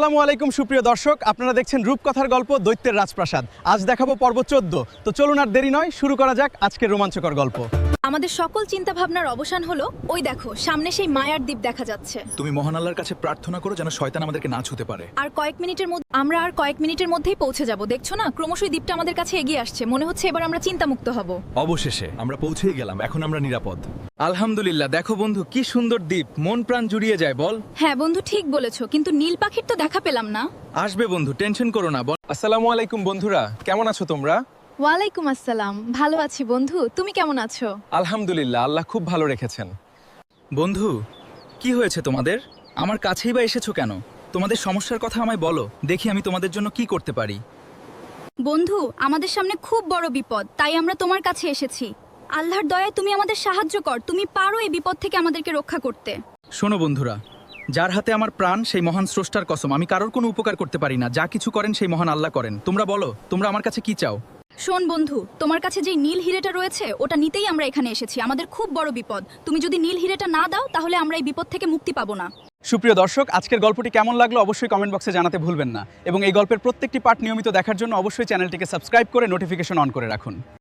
আসসালামু আলাইকুম সুপ্রিয় দর্শক, আপনারা দেখছেন রূপকথার গল্প দৈত্যের রাজপ্রাসাদ। আজ দেখাবো পর্ব 14। তো চলুন আর দেরি নয়, শুরু করা যাক আজকের রোমাঞ্চকর গল্প। আমাদের সকল চিন্তা ভাবনার অবসান হলো। ওই দেখো, সামনে সেই মায়ার দ্বীপ দেখা যাচ্ছে। তুমি মহান আল্লাহর কাছে প্রার্থনা করো যেন শয়তান আমাদেরকে না ছুঁতে পারে। আর কয়েক মিনিটের মধ্যেই পৌঁছে যাব। দেখছো না, ক্রমশই দ্বীপটা আমাদের কাছে এগিয়ে আসছে। মনে হচ্ছে এবার আমরা চিন্তামুক্ত হব। অবশেষে আমরা পৌঁছেই গেলাম, এখন আমরা নিরাপদ। আলহামদুলিল্লাহ। দেখো বন্ধু, কি সুন্দর দ্বীপ, মন প্রাণ জুড়িয়ে যায়। বল। হ্যাঁ বন্ধু, ঠিক বলেছো, কিন্তু নীল পাখির তো দেখা পেলাম না। আসবে বন্ধু, টেনশন করো না। বল। আসসালামু আলাইকুম বন্ধুরা, কেমন আছো তোমরা? ওয়ালাইকুম আসসালাম, ভালো আছি বন্ধু, তুমি কেমন আছো? আলহামদুলিল্লাহ, আল্লাহ খুব ভালো রেখেছেন। বন্ধু, কি হয়েছে তোমাদের? আমার কাছেই বা এসেছো কেন? তোমাদের সমস্যার কথা আমায় বলো, দেখি আমি তোমাদের জন্য কি করতে পারি। বন্ধু, আমাদের সামনে খুব বড় বিপদ, তাই আমরা তোমার কাছে এসেছি। আল্লাহর দয়ায় তুমি আমাদের সাহায্য কর, তুমি পারো এই বিপদ থেকে আমাদেরকে রক্ষা করতে। শোনো বন্ধুরা, যার হাতে আমার প্রাণ সেই মহান স্রষ্টার কসম, আমি কারোর কোনো উপকার করতে পারি না। যা কিছু করেন সেই মহান আল্লাহ করেন। তোমরা বলো, তোমরা আমার কাছে কি চাও? শোন বন্ধু, তোমার কাছে যে নীল হিরেটা রয়েছে ওটা নিতেই আমরা এখানে এসেছি। আমাদের খুব বড় বিপদ, তুমি যদি নীল হিরেটা না দাও তাহলে আমরা এই বিপদ থেকে মুক্তি পাবো না। সুপ্রিয় দর্শক, আজকের গল্পটি কেমন লাগলো অবশ্যই কমেন্ট বক্সে জানাতে ভুলবেন না, এবং এই গল্পের প্রত্যেকটি পার্ট নিয়মিত দেখার জন্য অবশ্যই চ্যানেলটিকে সাবস্ক্রাইব করে নোটিফিকেশন অন করে রাখুন।